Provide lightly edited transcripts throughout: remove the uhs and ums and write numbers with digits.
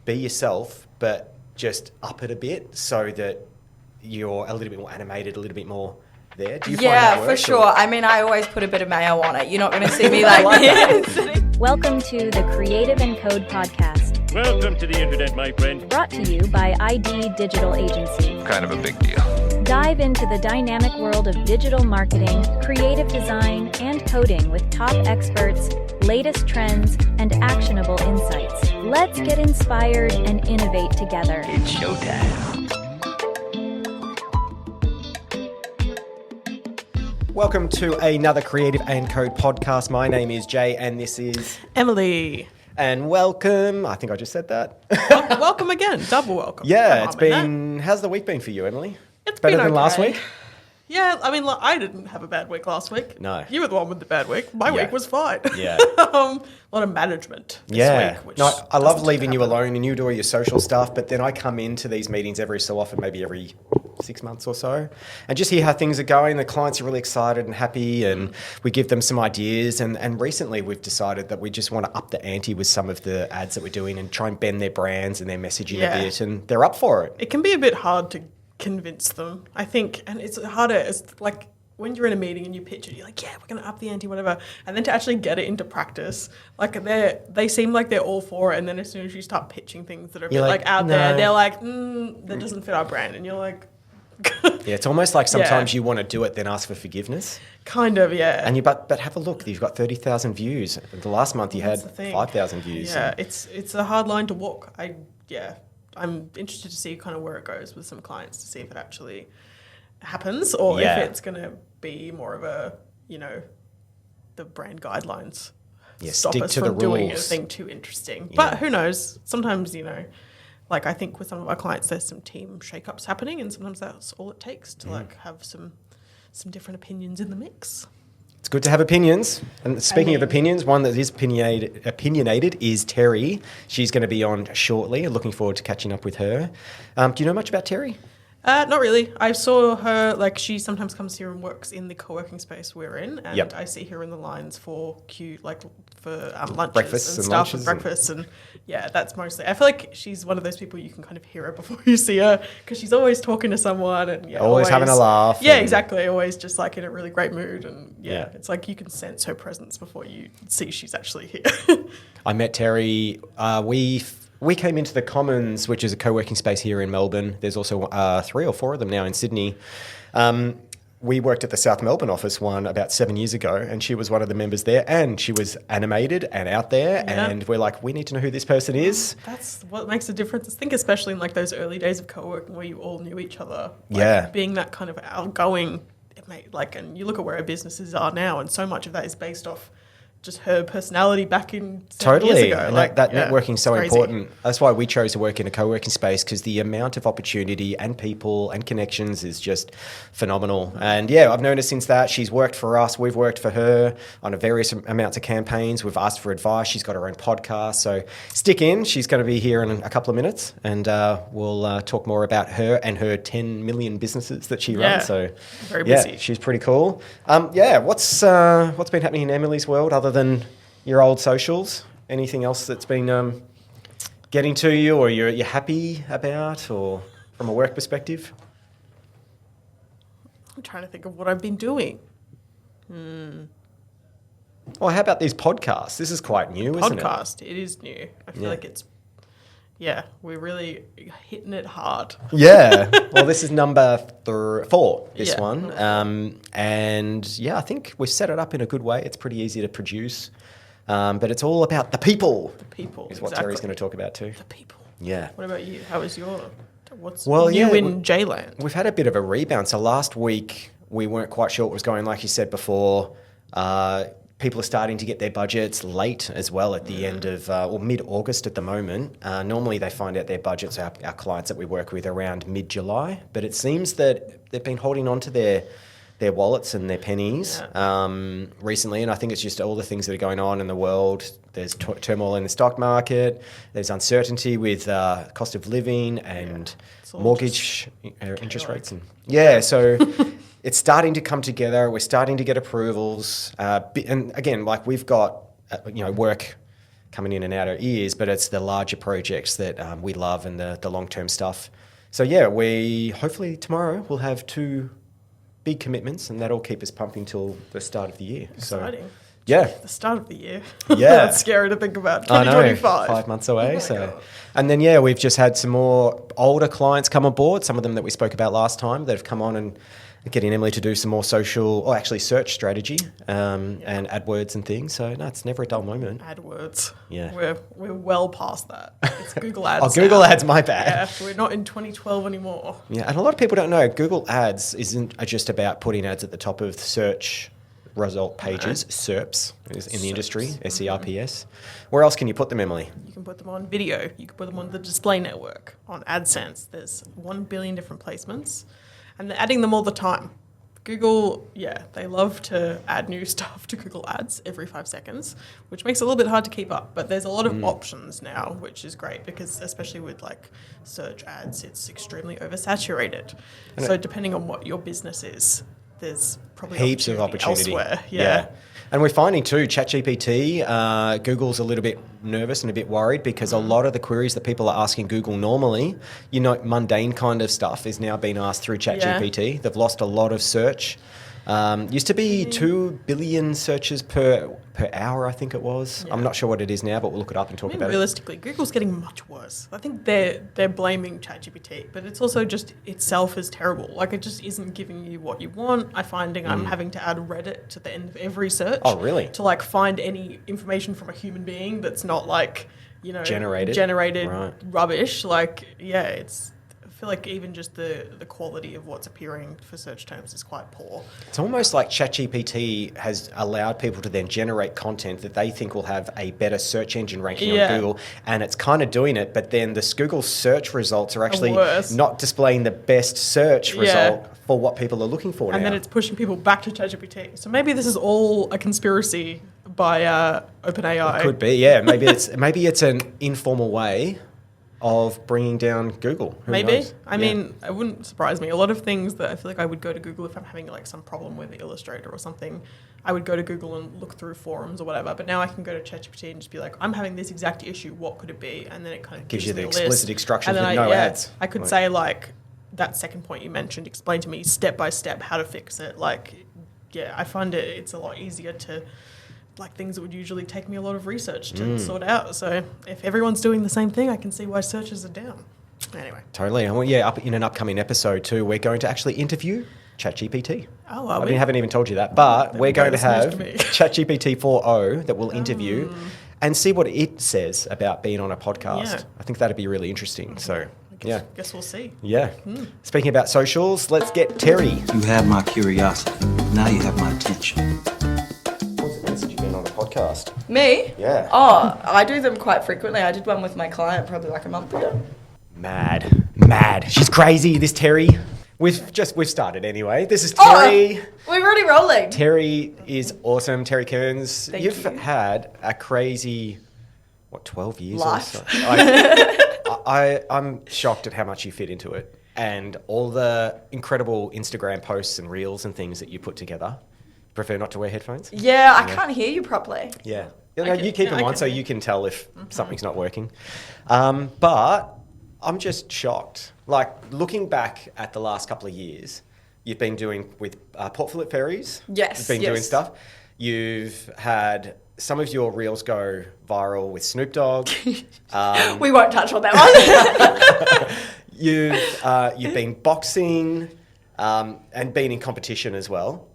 be yourself, but just up it a bit so that you're a little bit more animated, a little bit more there? Do you find that for works, sure. Or? I mean, I always put a bit of mayo on it. You're not going to see me like this. Welcome to the Creative and Code podcast. Welcome to the internet, my friend. Brought to you by ID Digital Agency. Kind of a big deal. Dive into the dynamic world of digital marketing, creative design, and coding with top experts, latest trends, and actionable insights. Let's get inspired and innovate together. It's showtime. Welcome to another Creative and Code podcast. My name is Jay and this is... Emily. And welcome. I think I just said that. Welcome again. Double welcome. Yeah, it's been... How's the week been for you, Emily? It's better been than last week? Yeah, I mean, I didn't have a bad week last week. No. You were the one with the bad week. My week was fine. Yeah. A lot of management this week. Which No, I love leaving you happen. alone and you do all your social stuff, but then I come into these meetings every so often, maybe every 6 months or so, and just hear how things are going. The clients are really excited and happy, and we give them some ideas. And recently we've decided that we just want to up the ante with some of the ads that we're doing and try and bend their brands and their messaging a bit, and they're up for it. It can be a bit hard to convince them, I think, and it's harder. It's like when you're in a meeting and you pitch it, you're like, yeah, we're going to up the ante, whatever. And then to actually get it into practice, like they seem like they're all for it. And then as soon as you start pitching things that are a bit like out there, they're like, that doesn't fit our brand. And you're like... Yeah, it's almost like sometimes you want to do it, then ask for forgiveness. Kind of, yeah. And but have a look. You've got 30,000 views. The last month you had 5,000 views. Yeah, it's a hard line to walk. I'm interested to see kind of where it goes with some clients to see if it actually happens or if it's going to be more of a, the brand guidelines stop stick us to from the doing rules. anything too interesting. Yeah. But who knows? Sometimes, like I think with some of our clients, there's some team shakeups happening, and sometimes that's all it takes to like have some different opinions in the mix. It's good to have opinions. And speaking of opinions, one that is opinionated is Teri. She's going to be on shortly. Looking forward to catching up with her. Do you know much about Teri? Not really. I saw her, she sometimes comes here and works in the co-working space we're in, and I see her in the lines for lunches breakfasts and stuff, and breakfasts, and that's mostly. I feel like she's one of those people you can kind of hear her before you see her, because she's always talking to someone and always having a laugh. Yeah, exactly. Always just in a really great mood, and it's like you can sense her presence before you see she's actually here. I met Teri. We came into the Commons, which is a co-working space here in Melbourne. There's also 3 or 4 of them now in Sydney. We worked at the South Melbourne office one about 7 years ago, and she was one of the members there, and she was animated and out there, and we're like, we need to know who this person is. That's what makes a difference. I think especially in those early days of co-working where you all knew each other. Being that kind of outgoing, and you look at where our businesses are now, and so much of that is based off just her personality back in 7 years ago. And that networking is so important. That's why we chose to work in a co-working space, because the amount of opportunity and people and connections is just phenomenal. And I've known her since that. She's worked for us. We've worked for her on a various amounts of campaigns. We've asked for advice. She's got her own podcast. So stick in. She's going to be here in a couple of minutes, and we'll talk more about her and her 10 million businesses that she runs. So very busy. She's pretty cool. What's been happening in Emily's world other than your old socials? Anything else that's been getting to you, or you're happy about, or from a work perspective? I'm trying to think of what I've been doing. Well, how about these podcasts? This is quite new, isn't it? Podcast, it is new. I feel like it's, we're really hitting it hard. Yeah. Well, this is number 4, this one. And I think we've set it up in a good way. It's pretty easy to produce. But it's all about the people. The people, is what Teri's going to talk about too. The people. Yeah. What about you? How is what's new in J-Land? We've had a bit of a rebound. So last week, we weren't quite sure what was going on. Like you said before, people are starting to get their budgets late as well at the end of, mid-August at the moment. Normally they find out their budgets, our clients that we work with, around mid-July. But it seems that they've been holding on to their wallets and their pennies recently. And I think it's just all the things that are going on in the world. There's turmoil in the stock market. There's uncertainty with cost of living and mortgage interest rates. So... It's starting to come together. We're starting to get approvals. And again, we've got, work coming in and out our ears, but it's the larger projects that we love and the long-term stuff. So yeah, we hopefully tomorrow we'll have 2 big commitments, and that'll keep us pumping till the start of the year. Exciting. So, yeah. The start of the year. Yeah. That's scary to think about. 2025. 5 months away. Oh so, God. and then, yeah, we've just had some more older clients come on board, some of them that we spoke about last time that have come on and getting Emily to do some more social, or actually search strategy and AdWords and things. So, no, it's never a dull moment. AdWords. Yeah. We're well past that. It's Google Ads. Oh, Google now. Ads, my bad. Yeah, we're not in 2012 anymore. Yeah, and a lot of people don't know Google Ads isn't just about putting ads at the top of search result pages, SERPs is in the industry, SERPs. Where else can you put them, Emily? You can put them on video. You can put them on the display network, on AdSense. There's 1 billion different placements, and they're adding them all the time. Google, they love to add new stuff to Google Ads every 5 seconds, which makes it a little bit hard to keep up. But there's a lot of options now, which is great because especially with like search ads, it's extremely oversaturated. So depending on what your business is, there's probably Heaps of opportunity elsewhere. Yeah. And we're finding too, ChatGPT, Google's a little bit nervous and a bit worried because a lot of the queries that people are asking Google normally, mundane kind of stuff is now being asked through ChatGPT. Yeah. They've lost a lot of search. Used to be 2 billion searches per hour, I think it was. Yeah. I'm not sure what it is now, but we'll look it up and talk about realistically, Google's getting much worse. I think they're blaming ChatGPT, but it's also just itself is terrible. Like, it just isn't giving you what you want. I'm having to add Reddit to the end of every search. Oh, really? To like find any information from a human being that's not like, generated rubbish. Like, I feel like even just the quality of what's appearing for search terms is quite poor. It's almost like ChatGPT has allowed people to then generate content that they think will have a better search engine ranking on Google, and it's kind of doing it, but then the Google search results are actually not displaying the best search result for what people are looking for now. And then it's pushing people back to ChatGPT. So maybe this is all a conspiracy by OpenAI. It could be, yeah. Maybe it's an informal way of bringing down Google. Who knows? I mean, it wouldn't surprise me. A lot of things that I feel like I would go to Google if I'm having like some problem with Illustrator or something, I would go to Google and look through forums or whatever. But now I can go to ChatGPT and just be like, I'm having this exact issue. What could it be? And then it kind of gives you the me a explicit list. instructions with no ads. I could say like that second point you mentioned, explain to me step by step how to fix it. Like, I find it's a lot easier to like things that would usually take me a lot of research to sort out. So if everyone's doing the same thing, I can see why searches are down. Anyway. Totally. And up in an upcoming episode too, we're going to actually interview ChatGPT. Oh, I haven't even told you that, but we're going to have ChatGPT 4.0 that we'll interview and see what it says about being on a podcast. Yeah. I think that'd be really interesting. So, guess we'll see. Yeah. Speaking about socials, let's get Teri. You have my curiosity. Now you have my attention. Since you've been on a podcast? Me? Yeah. Oh, I do them quite frequently. I did one with my client probably like a month ago. Mad. She's crazy, this Teri. We've started anyway. This is Teri. Oh, we're already rolling. Teri is awesome. Teri Kearns. Thank You've you. had a crazy, 12 years Life. or so? I'm shocked at how much you fit into it and all the incredible Instagram posts and reels and things that you put together. Prefer not to wear headphones? Yeah, I can't hear you properly. Yeah. You keep them on so you can tell if something's not working. But I'm just shocked. Like, looking back at the last couple of years, you've been doing with Portfolio Fairies. Yes. You've been doing stuff. You've had some of your reels go viral with Snoop Dogg. We won't touch on that one. You've been boxing and been in competition as well.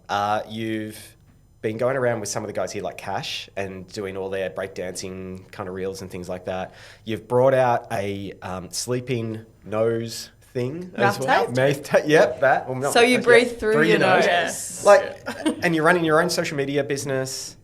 You've been going around with some of the guys here like Cash and doing all their breakdancing kind of reels and things like that. You've brought out a sleeping nose thing as well. Mouth tape. Yep, that. Well, so you breathe through your nose. Yes. And you're running your own social media business.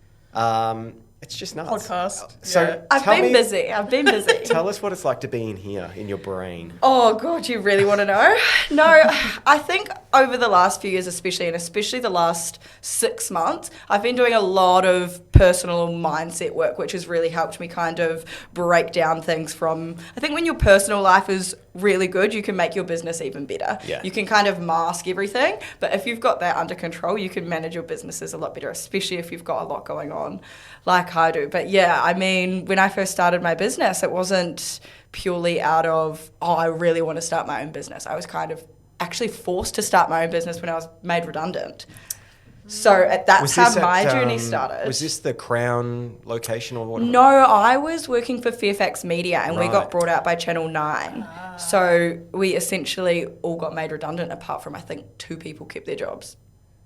It's just nuts. Podcast. So I've been busy. Tell us what it's like to be in here in your brain. Oh, God, you really want to know? No, I think over the last few years especially, and especially the last 6 months, I've been doing a lot of personal mindset work, which has really helped me kind of break down things from, I think when your personal life is really good, you can make your business even better. Yeah. You can kind of mask everything, but if you've got that under control, you can manage your businesses a lot better, especially if you've got a lot going on like I do. But yeah, I mean, when I first started my business, it wasn't purely out of, oh, I really want to start my own business. I was kind of actually forced to start my own business when I was made redundant. So that's how my journey started. Was this the Crown location or whatever? No, I was working for Fairfax Media, and we got Right. brought out by Channel 9. So we essentially all got made redundant, apart from I think 2 people kept their jobs.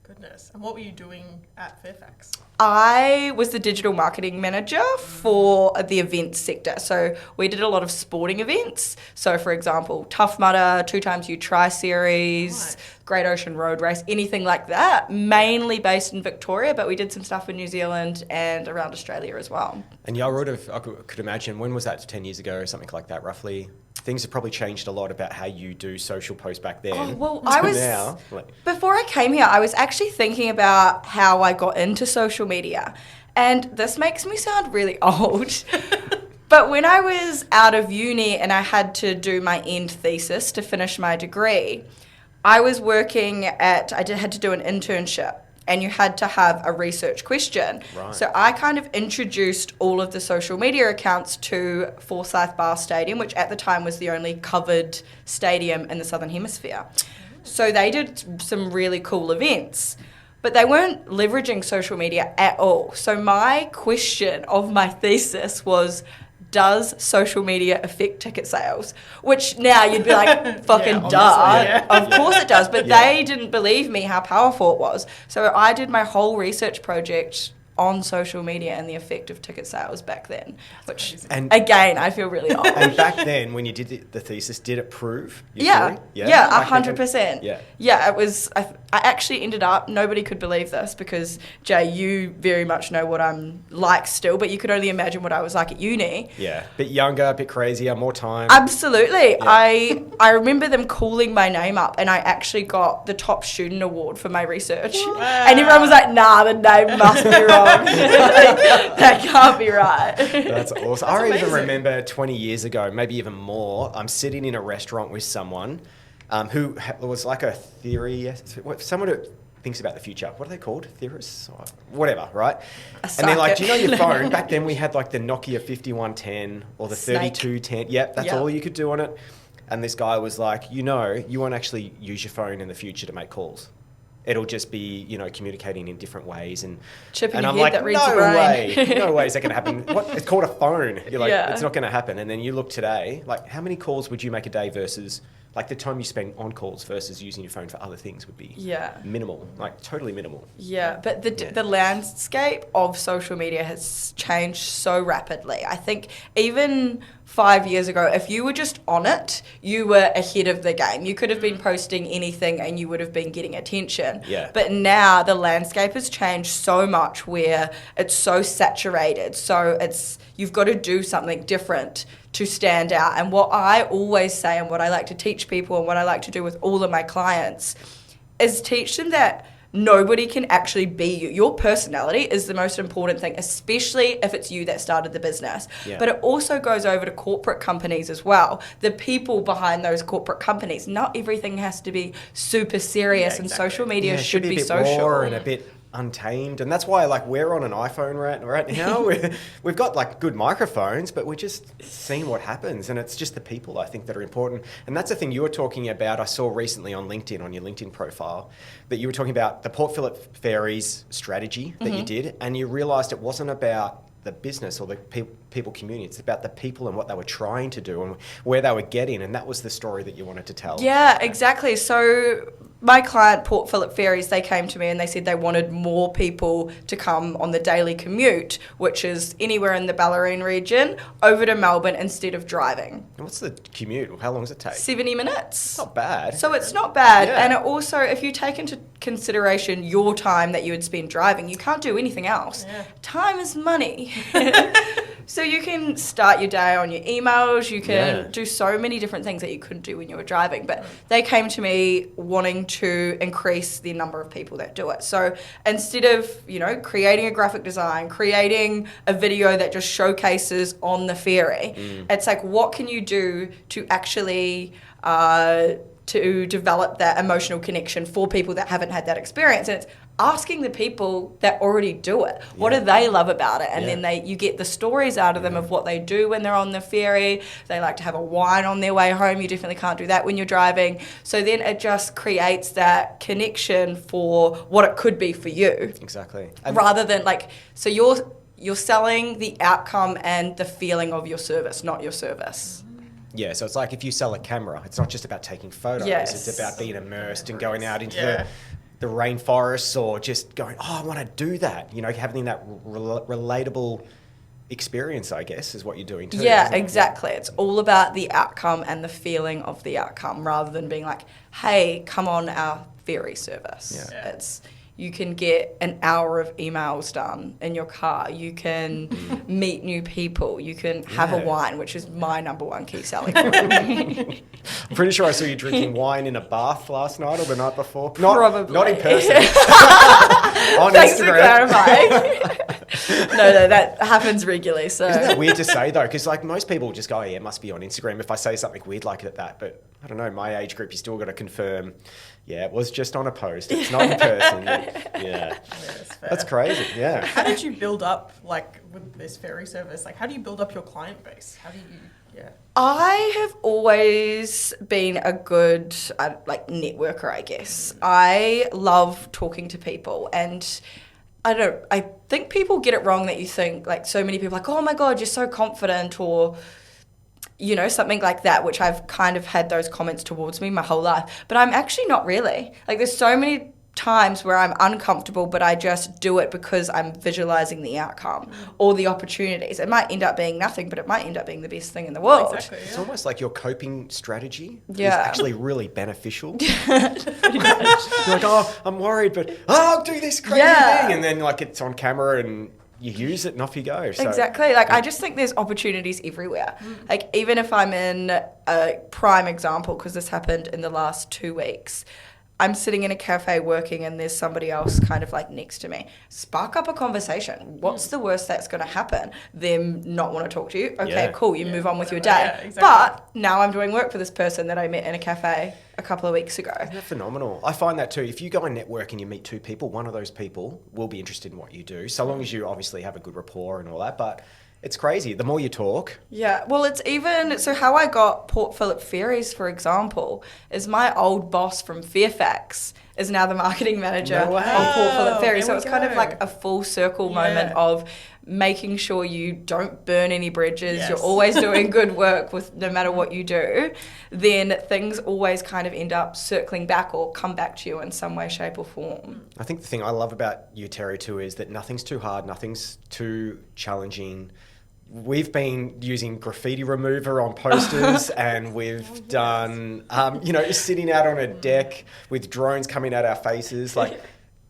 Goodness. And what were you doing at Fairfax? I was the digital marketing manager for the events sector. So we did a lot of sporting events. So for example, Tough Mudder, 2 Times You Try series, Nice. Great Ocean Road Race, anything like that, mainly based in Victoria, but we did some stuff in New Zealand and around Australia as well. And yeah, I could imagine, when was that, 10 years ago or something like that, roughly? Things have probably changed a lot about how you do social posts back then. Oh, well, to I was, now. before I came here, I was actually thinking about how I got into social media. And this makes me sound really old. But when I was out of uni and I had to do my end thesis to finish my degree, I was working I had to do an internship. And you had to have a research question. Right. So I kind of introduced all of the social media accounts to Forsyth Bar Stadium, which at the time was the only covered stadium in the Southern Hemisphere. So they did some really cool events, but they weren't leveraging social media at all. So my question of my thesis was, does social media affect ticket sales? Which now you'd be like, fucking Yeah, duh. obviously, yeah. Of course it does. But they didn't believe me how powerful it was. So I did my whole research project on social media and the effect of ticket sales back then, which, And- again, I feel really old. And back then, when you did the thesis, did it prove your Yeah, theory? yeah, Back then? 100%. Yeah. Yeah, it was. I actually ended up. Nobody could believe this because Jay, you very much know what I'm like still, but you could only imagine what I was like at uni. Yeah. Bit younger, a bit crazier, more time. Absolutely. I remember them calling my name up, and I actually got the top student award for my research. And everyone was like, "Nah, the name must be wrong. That can't be right." That's awesome. I even amazing. remember 20 years ago, maybe even more, I'm sitting in a restaurant with someone who was like a someone who thinks about the future. What are they called? Theorists? Or whatever, right? And they're like, do you know your phone? Back then we had like the Nokia 5110 or the Snake. 3210. Yep, that's Yep. all you could do on it. And this guy was like, you won't actually use your phone in the future to make calls. It'll just be, communicating in different ways. And Chip in and your I'm head like, that reads no your brain. way. No way is that going to happen. What? It's called a phone. You're like, Yeah. it's not going to happen. And then you look today, like how many calls would you make a day versus like the time you spend on calls versus using your phone for other things would be Yeah. minimal, like totally minimal. Yeah, but the landscape of social media has changed so rapidly. I think even 5 years ago, if you were just on it, you were ahead of the game. You could have been posting anything and you would have been getting attention. Yeah. But now the landscape has changed so much where it's so saturated. So you've got to do something different to stand out. And what I always say and what I like to teach people and what I like to do with all of my clients is teach them that nobody can actually be you. Your personality is the most important thing, especially if it's you that started the business. Yeah. But it also goes over to corporate companies as well. The people behind those corporate companies. Not everything has to be super serious, and social media Yeah, it should be a bit social. raw and a bit untamed, and that's why like we're on an iPhone right now. We've got like good microphones, but we're just seeing what happens, and it's just the people I think that are important. And that's the thing you were talking about. I saw recently on LinkedIn, on your LinkedIn profile, that you were talking about the Port Phillip Ferries strategy that you did, and you realised it wasn't about the business or the people community. It's about the people and what they were trying to do and where they were getting, and that was the story that you wanted to tell. Yeah, exactly. So my client, Port Phillip Ferries, they came to me and they said they wanted more people to come on the daily commute, which is anywhere in the Ballerine region, over to Melbourne instead of driving. And what's the commute? How long does it take? 70 minutes. Not bad. So it's not bad. Yeah. And it also, if you take into consideration your time that you would spend driving, you can't do anything else. Yeah. Time is money. So you can start your day on your emails, you can Yeah. do so many different things that you couldn't do when you were driving. But they came to me wanting to increase the number of people that do it. So instead of, creating a graphic design, creating a video that just showcases on the ferry, it's like, what can you do to actually to develop that emotional connection for people that haven't had that experience? And it's asking the people that already do it, what do they love about it? And then you get the stories out of them of what they do when they're on the ferry. They like to have a wine on their way home. You definitely can't do that when you're driving. So then it just creates that connection for what it could be for you. Exactly. Rather than so you're selling the outcome and the feeling of your service, not your service. Yeah, so it's like if you sell a camera, it's not just about taking photos. Yes. It's about being immersed and going out into the rainforests, or just going, I want to do that. Having that relatable experience, I guess, is what you're doing too. Yeah, isn't it? exactly. It's all about the outcome and the feeling of the outcome, rather than being like, hey, come on our ferry service. Yeah. You can get an hour of emails done in your car. You can meet new people. You can have a wine, which is my number one key selling point. I'm pretty sure I saw you drinking wine in a bath last night or the night before. Probably. Not in person. On Thanks for Instagram. clarifying. No, that happens regularly. So Isn't that weird to say though? Because most people just go, it must be on Instagram if I say something weird like that. But I don't know, my age group, you still got to confirm, it was just on a post. It's not in person. Yeah. That's crazy. Yeah. How did you build up, with this ferry service? How do you build up your client base? How do you, I have always been a good networker, I guess. I love talking to people, and I think people get it wrong that you think, so many people oh my God, you're so confident, or something like that, which I've kind of had those comments towards me my whole life. But I'm actually not really. There's so many times where I'm uncomfortable, but I just do it because I'm visualizing the outcome or the opportunities. It might end up being nothing, but it might end up being the best thing in the world. Exactly, It's almost like your coping strategy is Yeah. actually really beneficial. You're like, I'm worried, but I'll do this crazy thing. And then it's on camera and you use it and off you go. So, Exactly. I just think there's opportunities everywhere. Even if I'm in a prime example, because this happened in the last 2 weeks, I'm sitting in a cafe working and there's somebody else kind of next to me. Spark up a conversation. What's the worst that's going to happen? Them not want to talk to you? Okay, cool. You move on with your day. Yeah, exactly. But now I'm doing work for this person that I met in a cafe a couple of weeks ago. Isn't that phenomenal? I find that too. If you go and network and you meet two people, one of those people will be interested in what you do, so long as you obviously have a good rapport and all that. But it's crazy. The more you talk. Yeah, well, it's even, so how I got Port Phillip Ferries, for example, is my old boss from Fairfax is now the marketing manager No way. of Port Phillip Ferries. There So we it's kind of go. like a full circle moment of making sure you don't burn any bridges, Yes. you're always doing good work with no matter what you do, then things always kind of end up circling back or come back to you in some way, shape or form. I think the thing I love about you, Teri, too, is that nothing's too hard, nothing's too challenging. We've been using graffiti remover on posters and we've done, sitting out on a deck with drones coming at our faces.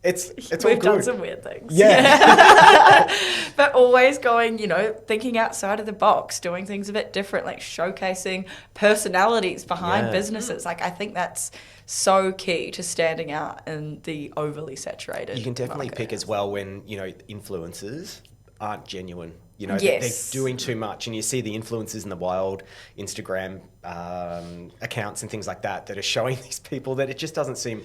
It's all We've good. done some weird things. Yeah. But always going, thinking outside of the box, doing things a bit different, showcasing personalities behind Yeah. businesses. I think that's so key to standing out in the overly saturated You can definitely market. pick as well when, influencers aren't genuine. Yes. They're doing too much, and you see the influencers in the wild Instagram accounts and things like that are showing these people that it just doesn't seem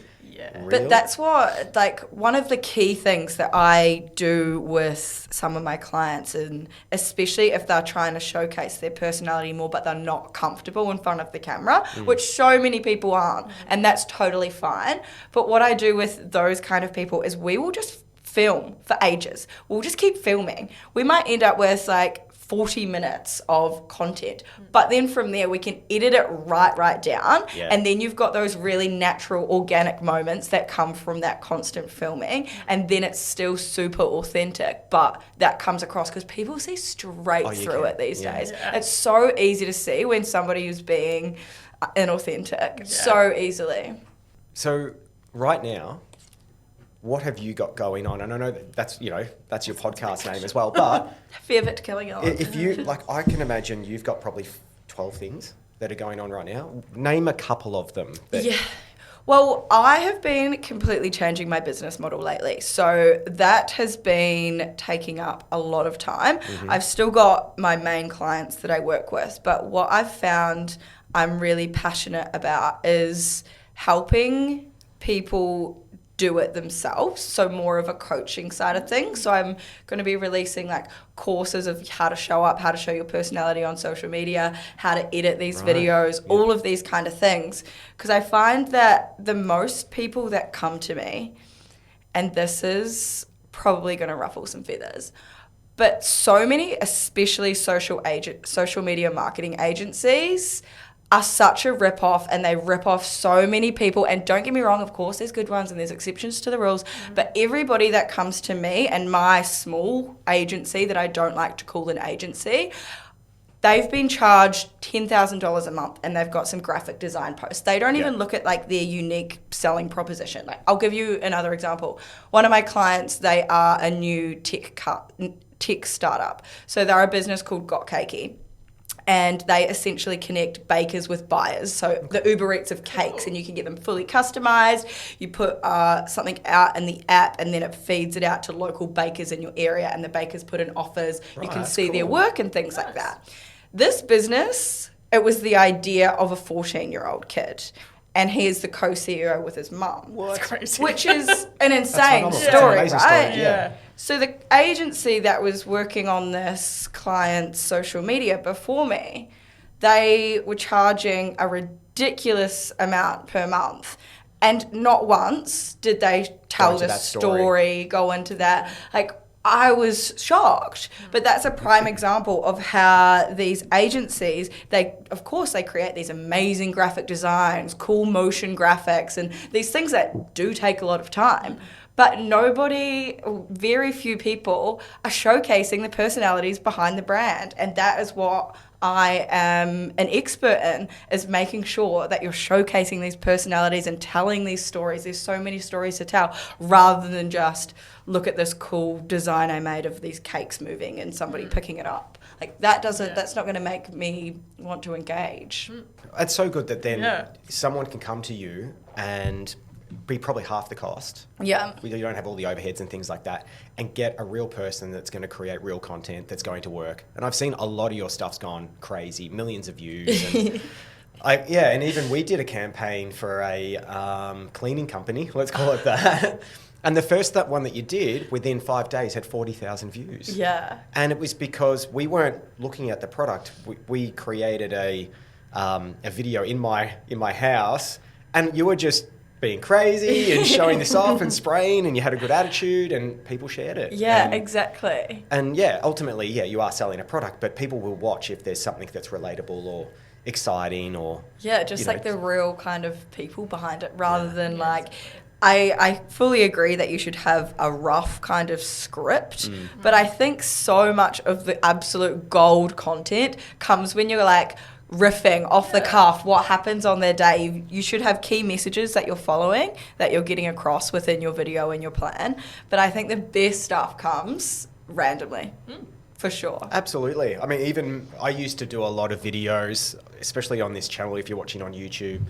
real. But that's what, one of the key things that I do with some of my clients, and especially if they're trying to showcase their personality more, but they're not comfortable in front of the camera, which so many people aren't, and that's totally fine. But what I do with those kind of people is we will just film for ages. We'll just keep filming. We might end up with 40 minutes of content, but then from there we can edit it right down, and then you've got those really natural organic moments that come from that constant filming, and then it's still super authentic, but that comes across because people see straight through it these days. It's so easy to see when somebody is being inauthentic so easily. So right now, what have you got going on? And I know that's your podcast name as well, but Fair bit to killing it. if you, like, I can imagine you've got probably 12 things that are going on right now. Name a couple of them. Yeah. Well, I have been completely changing my business model lately. So that has been taking up a lot of time. I've still got my main clients that I work with, but what I've found I'm really passionate about is helping people do it themselves, so more of a coaching side of things. So I'm going to be releasing like courses of how to show up, how to show your personality on social media, how to edit these videos, all of these kind of things. Because I find that the most people that come to me, and this is probably going to ruffle some feathers, but so many, especially social media marketing agencies, are such a rip-off, and they rip off so many people. And don't get me wrong, of course there's good ones and there's exceptions to the rules, but everybody that comes to me and my small agency that I don't like to call an agency, they've been charged $10,000 a month and they've got some graphic design posts. They don't even look at like their unique selling proposition. Like, I'll give you another example. One of my clients, they are a new tech startup. So they're a business called Got Cakey. And they essentially connect bakers with buyers. So the Uber Eats of cakes, and you can get them fully customized. You put something out in the app, and then it feeds it out to local bakers in your area, and the bakers put in offers. You can see their work and things like that. This business, it was the idea of a 14-year-old kid. And he is the co-CEO with his mum. That's crazy. Which is an insane story, right? Yeah. So the agency that was working on this client's social media before me, they were charging a ridiculous amount per month. And not once did they tell this story, go into that. Like, I was shocked. But that's a prime example of how these agencies, they create these amazing graphic designs, cool motion graphics, and these things that do take a lot of time. But very few people are showcasing the personalities behind the brand. And that is what I am an expert in, is making sure that you're showcasing these personalities and telling these stories. There's so many stories to tell, rather than just look at this cool design I made of these cakes moving and somebody picking it up. Like, that's not going to make me want to engage. It's so good that then someone can come to you and be probably half the cost. Yeah. You don't have all the overheads and things like that, and get a real person that's going to create real content that's going to work. And I've seen a lot of your stuff's gone crazy, millions of views. And and even we did a campaign for a cleaning company, let's call it that. And the first one that you did, within 5 days, had 40,000 views. Yeah. And it was because we weren't looking at the product. We created a video in my house, and you were just being crazy and showing this off and spraying, and you had a good attitude, and people shared it. Yeah, exactly. And ultimately, you are selling a product, but people will watch if there's something that's relatable or exciting or... Yeah, just like the real kind of people behind it, rather than like... I fully agree that you should have a rough kind of script, but I think so much of the absolute gold content comes when you're like riffing off the cuff what happens on their day. You should have key messages that you're following, that you're getting across within your video and your plan. But I think the best stuff comes randomly. For sure. Absolutely. I mean, even I used to do a lot of videos, especially on this channel, if you're watching on YouTube,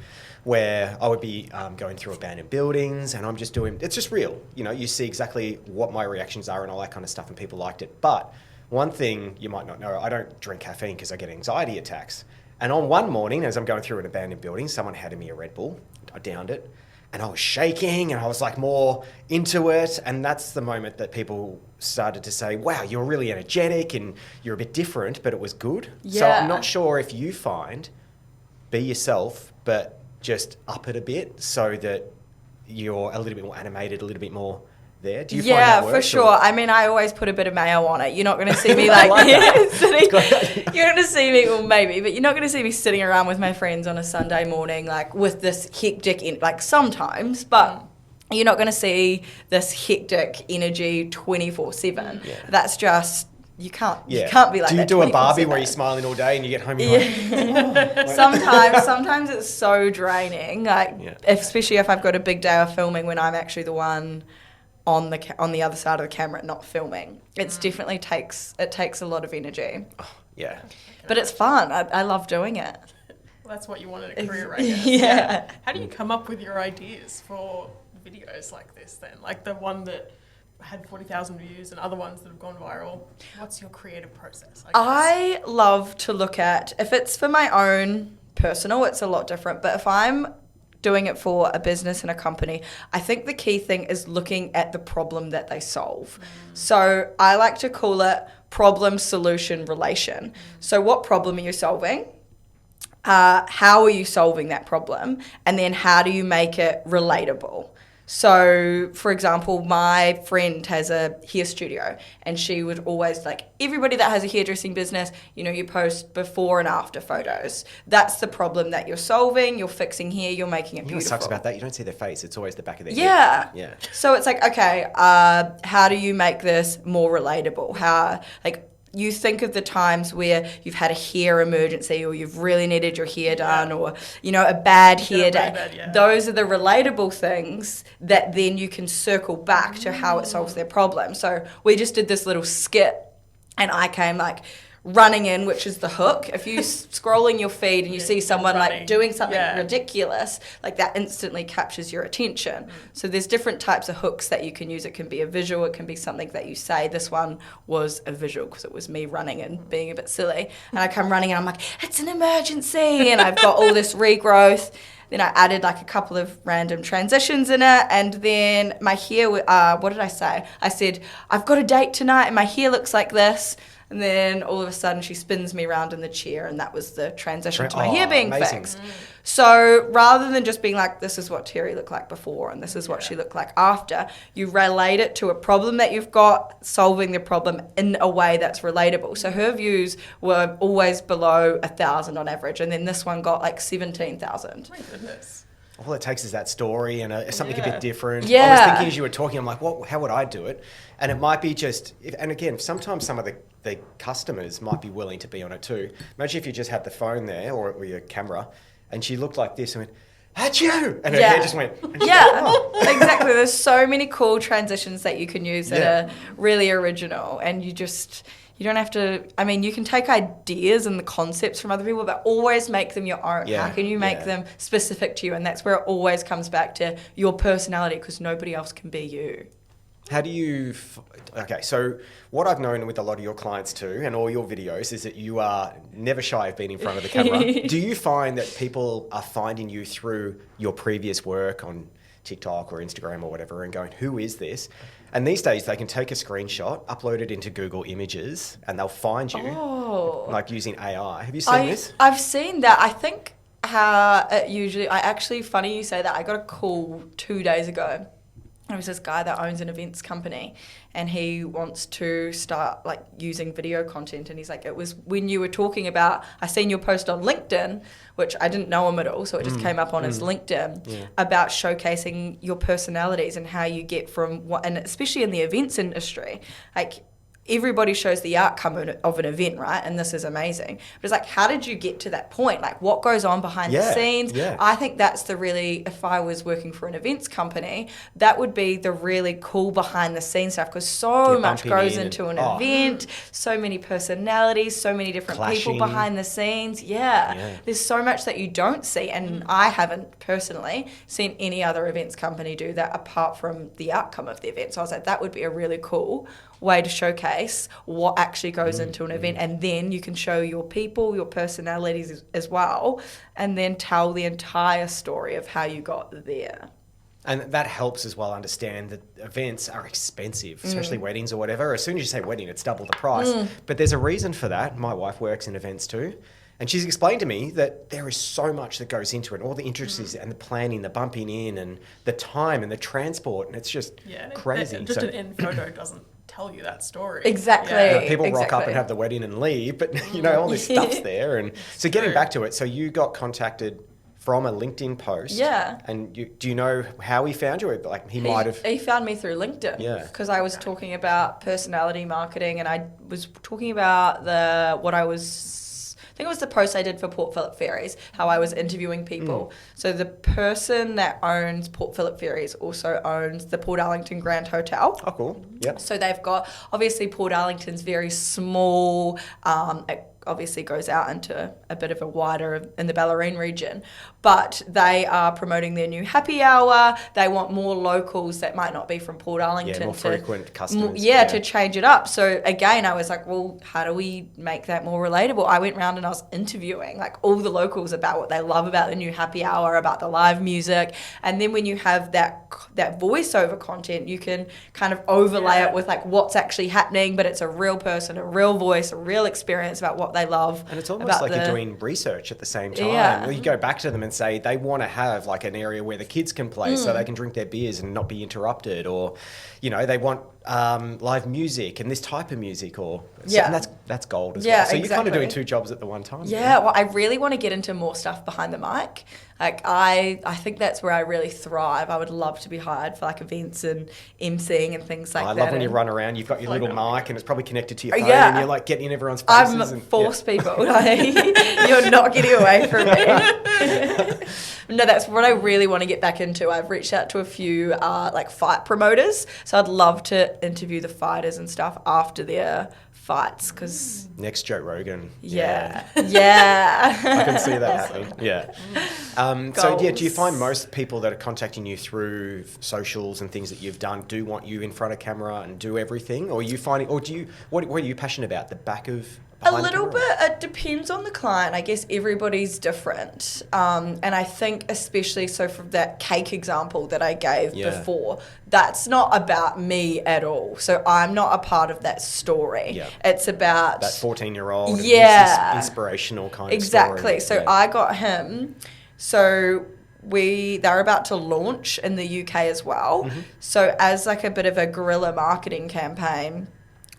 where I would be going through abandoned buildings, and I'm just doing, it's just real. You see exactly what my reactions are and all that kind of stuff, and people liked it. But one thing you might not know, I don't drink caffeine because I get anxiety attacks. And on one morning, as I'm going through an abandoned building, someone handed me a Red Bull. I downed it, and I was shaking, and I was like more into it. And that's the moment that people started to say, wow, you're really energetic and you're a bit different, but it was good. Yeah. So I'm not sure if you find, be yourself, but just up it a bit so that you're a little bit more animated, a little bit more there. Do you find that works? For sure. I mean, I always put a bit of mayo on it. You're not going to see me like you're going to see me, well, maybe, but you're not going to see me sitting around with my friends on a Sunday morning, like with this hectic, like sometimes, but you're not going to see this hectic energy 24/7. Yeah. That's just, you can't be like that. Do you do a Barbie where you're smiling all day and you get home and you're like... Sometimes it's so draining, like especially if I've got a big day of filming when I'm actually the one on the other side of the camera, not filming. It's definitely takes a lot of energy. Yeah. But it's fun. I love doing it. Well, that's what you want in a career, I guess. Yeah. How do you come up with your ideas for videos like this then? Like the one that had 40,000 views and other ones that have gone viral. What's your creative process? I love to look at, if it's for my own personal, it's a lot different. But if I'm doing it for a business and a company, I think the key thing is looking at the problem that they solve. So I like to call it problem, solution, relation. So what problem are you solving? How are you solving that problem? And then how do you make it relatable? So, for example, my friend has a hair studio, and she would always, like, everybody that has a hairdressing business, you know, you post before and after photos. That's the problem that you're solving. You're fixing hair. You're making it beautiful. What sucks about that? You don't see their face. It's always the back of their Yeah. head. Yeah. So it's like, okay, how do you make this more relatable? How, like, you think of the times where you've had a hair emergency, or you've really needed your hair done, or, you know, a bad hair day. Those are the relatable things that then you can circle back to how it solves their problem. So we just did this little skit, and I came like running in, which is the hook. If you scrolling your feed and you see someone like doing something ridiculous, like that instantly captures your attention. So there's different types of hooks that you can use. It can be a visual, it can be something that you say. This one was a visual because it was me running and being a bit silly. And I come running and I'm like, it's an emergency, and I've got all this regrowth. Then I added like a couple of random transitions in it, and then my hair, what did I say? I said, I've got a date tonight and my hair looks like this. And then all of a sudden she spins me around in the chair, and that was the transition to my hair being fixed. So rather than just being like, this is what Teri looked like before and this is what she looked like after, you relate it to a problem that you've got, solving the problem in a way that's relatable. So her views were always below 1,000 on average, and then this one got like 17,000. My goodness. All it takes is that story and something a bit different. Yeah. I was thinking as you were talking, I'm like, how would I do it? And it might be just, and again, sometimes some of the customers might be willing to be on it too. Imagine if you just had the phone there or your camera, and she looked like this and went, "Achoo!" And her hair just went. And Yeah, went, "Oh." exactly. There's so many cool transitions that you can use that are really original, and you don't have to, I mean, you can take ideas and the concepts from other people, but always make them your own. Yeah, How can you make them specific to you? And that's where it always comes back to your personality, because nobody else can be you. How do you, okay, so what I've known with a lot of your clients too, and all your videos, is that you are never shy of being in front of the camera. Do you find that people are finding you through your previous work on TikTok or Instagram or whatever and going, who is this? And these days they can take a screenshot, upload it into Google Images, and they'll find you, like using AI. Have you seen this? I've seen that. I think how it usually, funny you say that. I got a call 2 days ago. There was this guy that owns an events company, and he wants to start like using video content. And he's like, it was when you were talking about, I seen your post on LinkedIn, which I didn't know him at all, so it just came up on his LinkedIn, about showcasing your personalities and how you get from what, and especially in the events industry, like everybody shows the outcome of an event, right? And this is amazing. But it's like, how did you get to that point? Like, what goes on behind the scenes? Yeah. I think that's the really, if I was working for an events company, that would be the really cool behind the scenes stuff, because so much goes into an event, so many personalities, so many different people behind the scenes. There's so much that you don't see, and I haven't personally seen any other events company do that apart from the outcome of the event. So I was like, that would be a really cool way to showcase what actually goes into an event, and then you can show your people, your personalities as well, and then tell the entire story of how you got there. And that helps as well understand that events are expensive, especially weddings or whatever. As soon as you say wedding, it's double the price. But there's a reason for that. My wife works in events too. And she's explained to me that there is so much that goes into it, all the intricacies and the planning, the bumping in and the time and the transport. And it's just crazy. Just an end photo doesn't tell you that story. Exactly. People rock up and have the wedding and leave, but you know, all this stuff's there. And so getting back to it, so you got contacted from a LinkedIn post. Yeah. And do you know how he found you? Like he might have. He found me through LinkedIn. Yeah. Because I was talking about personality marketing, and I was talking about the think it was the post I did for Port Phillip Ferries, how I was interviewing people. So the person that owns Port Phillip Ferries also owns the Port Arlington Grand Hotel. Oh, cool. Yep. So they've got, obviously Port Arlington's very small, it obviously goes out into a bit of a wider in the Bellarine region, but they are promoting their new happy hour. They want more locals that might not be from Port Arlington. Yeah, more frequent customers. To change it up. So again, I was like, well, how do we make that more relatable? I went around and I was interviewing like all the locals about what they love about the new happy hour, about the live music. And then when you have that voiceover content, you can kind of overlay it with like what's actually happening, but it's a real person, a real voice, a real experience about what they love. And it's almost like you're doing research at the same time. Yeah. You go back to them and say they want to have like an area where the kids can play so they can drink their beers and not be interrupted, or, you know, they want live music and this type of music, or and that's gold as well. So you're kind of doing two jobs at the one time. Yeah, well, I really want to get into more stuff behind the mic. Like I think that's where I really thrive. I would love to be hired for like events and emceeing and things like that. I love when you run around, you've got your little mic and it's probably connected to your phone Yeah. and you're like getting in everyone's faces. I'm force people. Like, you're not getting away from me. No, that's what I really want to get back into. I've reached out to a few like fight promoters, so I'd love to interview the fighters and stuff after their fights, because Next Joe Rogan. yeah. I can see that happening. Yeah. So do you find most people that are contacting you through socials and things that you've done do want you in front of camera and do everything, or are you finding, or do you what are you passionate about? The back of A little bit. It depends on the client. I guess everybody's different. And I think especially so from that cake example that I gave before, that's not about me at all. So I'm not a part of that story. Yeah. It's about... that 14-year-old. Yeah. This inspirational kind of Exactly. story. So I got him. So they're about to launch in the UK as well. Mm-hmm. So as like a bit of a guerrilla marketing campaign,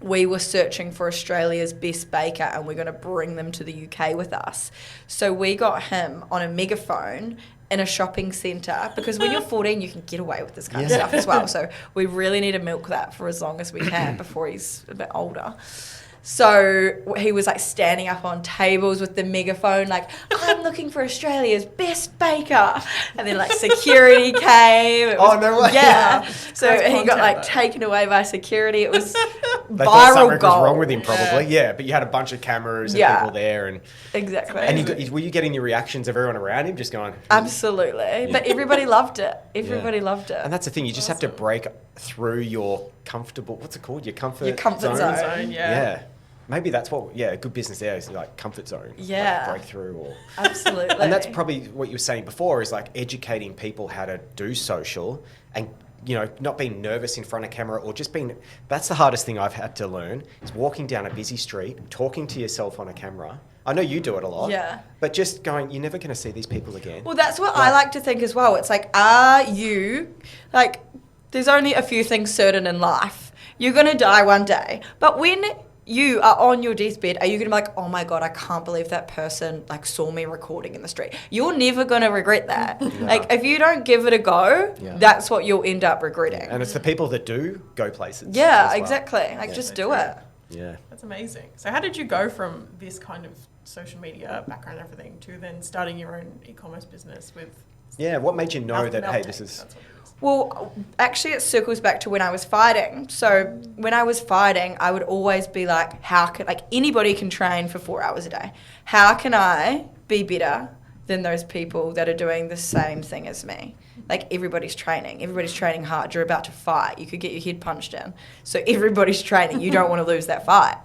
we were searching for Australia's best baker and we're going to bring them to the UK with us. So we got him on a megaphone in a shopping centre, because when you're 14 you can get away with this kind of stuff as well. So we really need to milk that for as long as we can before he's a bit older. So he was like standing up on tables with the megaphone, like, I'm looking for Australia's best baker. And then like security came. It was, no way. Yeah. So That's he got like content, taken away by security. It was They thought viral something was gold. wrong with him, probably. Yeah, but you had a bunch of cameras and people there, and Exactly. were you getting the reactions of everyone around him, just going? Absolutely. But everybody loved it. Everybody loved it. And that's the thing, you just have to break through your comfortable, what's it called? Your comfort comfort zone. Yeah. Maybe that's what, a good business there is like comfort zone. Yeah. Like breakthrough or... Absolutely. And that's probably what you were saying before, is like educating people how to do social and, you know, not being nervous in front of camera, or just being... That's the hardest thing I've had to learn, is walking down a busy street, talking to yourself on a camera. I know you do it a lot. Yeah. But just going, you're never going to see these people again. Well, that's what I like to think as well. It's like, are you... Like, there's only a few things certain in life. You're going to die one day. But when you are on your deathbed, are you going to be like, oh my God, I can't believe that person like saw me recording in the street? You're never going to regret that. Like, if you don't give it a go, that's what you'll end up regretting. And it's the people that do go places. Yeah, as well. exactly. Like, just do it. Yeah. That's amazing. So how did you go from this kind of social media background and everything to then starting your own e-commerce business with... Yeah, what made you know that, hey, Melting? this is... That's what it is. Well, actually, it circles back to when I was fighting. So when I was fighting, I would always be like, anybody can train for 4 hours a day. How can I be better than those people that are doing the same thing as me? Like, everybody's training hard. You're about to fight. You could get your head punched in. So everybody's training. You don't want to lose that fight.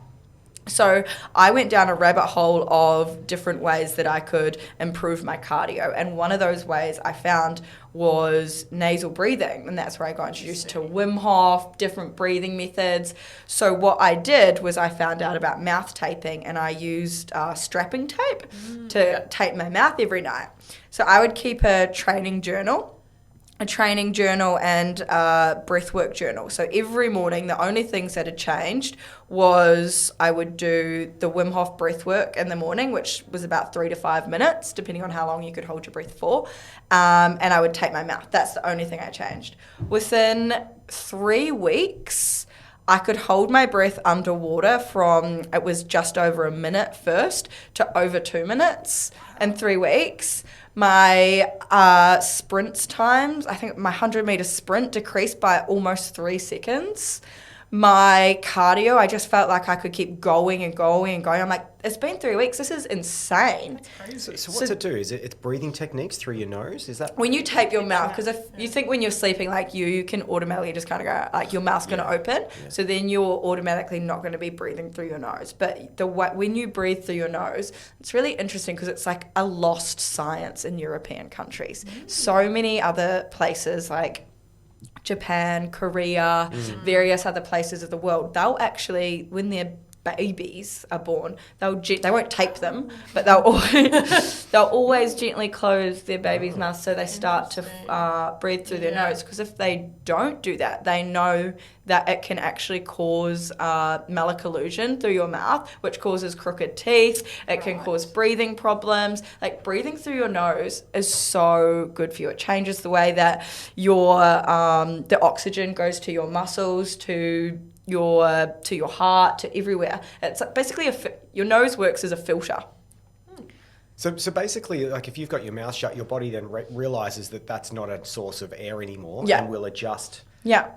So I went down a rabbit hole of different ways that I could improve my cardio. And one of those ways I found was nasal breathing. And that's where I got introduced to Wim Hof, different breathing methods. So what I did was I found out about mouth taping, and I used strapping tape to tape my mouth every night. So I would keep a training journal and breathwork journal. So every morning, the only things that had changed was I would do the Wim Hof breathwork in the morning, which was about 3 to 5 minutes, depending on how long you could hold your breath for. And I would tape my mouth. That's the only thing I changed. Within 3 weeks, I could hold my breath underwater from, it was just over a minute first to over 2 minutes in 3 weeks. My sprint times, I think my 100-meter sprint decreased by almost 3 seconds. My cardio, I just felt like I could keep going and going and going. I'm like, it's been 3 weeks. This is insane. So what's it do? Is it's breathing techniques through your nose? Is that when you tape your mouth? Because if you think when you're sleeping, like you can automatically just kind of go, like your mouth's going to open. Yeah. So then you're automatically not going to be breathing through your nose. But when you breathe through your nose, it's really interesting because it's like a lost science in European countries. So many other places like Japan, Korea, various other places of the world, they'll actually, when their babies are born, they won't tape them, but they'll always gently close their baby's mouth so they start to breathe through their nose. Because if they don't do that, they know that it can actually cause malocclusion through your mouth, which causes crooked teeth. It can cause breathing problems. Like breathing through your nose is so good for you. It changes the way that your the oxygen goes to your muscles, to your heart, to everywhere. It's basically your nose works as a filter. So basically, like if you've got your mouth shut, your body then realizes that that's not a source of air anymore, and will adjust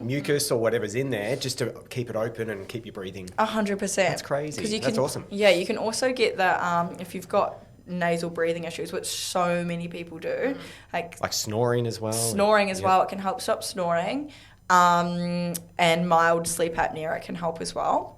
mucus or whatever's in there just to keep it open and keep you breathing. 100%. That's crazy. That's awesome. Yeah, you can also get the if you've got nasal breathing issues, which so many people do, like snoring as well. Snoring as well. It can help stop snoring. And mild sleep apnea, it can help as well.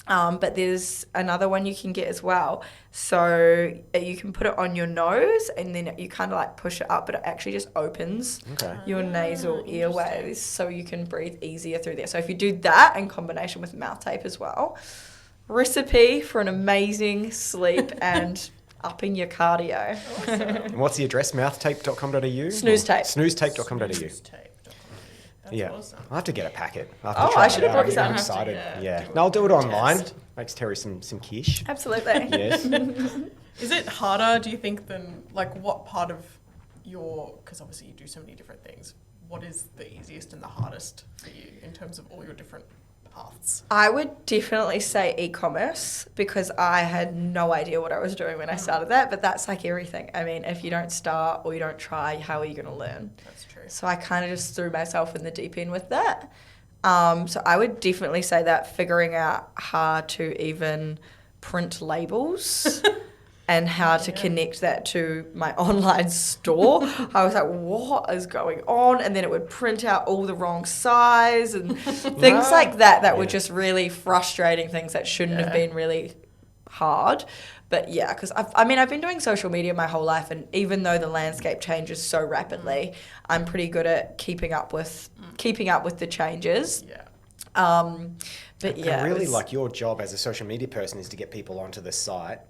But there's another one you can get as well. So you can put it on your nose and then you kind of like push it up, but it actually just opens your nasal airways so you can breathe easier through there. So if you do that in combination with mouth tape as well, recipe for an amazing sleep and upping your cardio. Awesome. And what's the address? Mouthtape.com.au? Snooze tape. Snoozetape.com.au. That's awesome. I'll have to get a packet. I should have brought you some. I'm excited. No, I'll do it online. Makes Teri some quiche. Absolutely. Yes. Is it harder, do you think, than like what part of because obviously you do so many different things, what is the easiest and the hardest for you in terms of all your different paths? I would definitely say e-commerce because I had no idea what I was doing when I started that, but that's like everything. I mean, if you don't start or you don't try, how are you going to learn? That's true. So I kind of just threw myself in the deep end with that. So I would definitely say that figuring out how to even print labels and how to connect that to my online store. I was like, what is going on? And then it would print out all the wrong size and things like that were just really frustrating things that shouldn't have been really hard. But yeah, because I've been doing social media my whole life, and even though the landscape changes so rapidly, I'm pretty good at keeping up with the changes. Yeah. But yeah, and really, like your job as a social media person is to get people onto the site,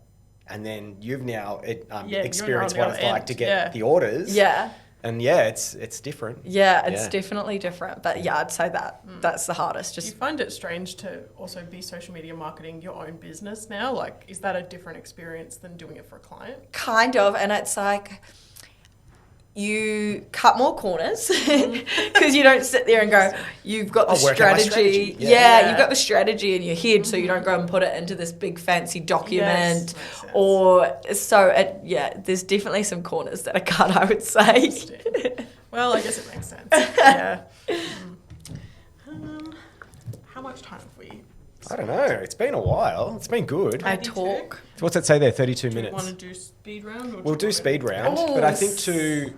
and then you've now experienced what it's like to get the orders. Yeah. And it's different. Yeah, it's definitely different. But yeah, I'd say that's the hardest. Do you find it strange to also be social media marketing your own business now? Like, is that a different experience than doing it for a client? Kind of, and it's like you cut more corners because you don't sit there and go, you've got the strategy. Yeah, you've got the strategy in your head, so you don't go and put it into this big fancy document. There's definitely some corners that are cut, I would say. Well, I guess it makes sense. Yeah. How much time have we? I don't know. It's been a while. It's been good. I talk. So what's that say there? 32 minutes. Do you want to do speed round? Or we'll do speed round. But I think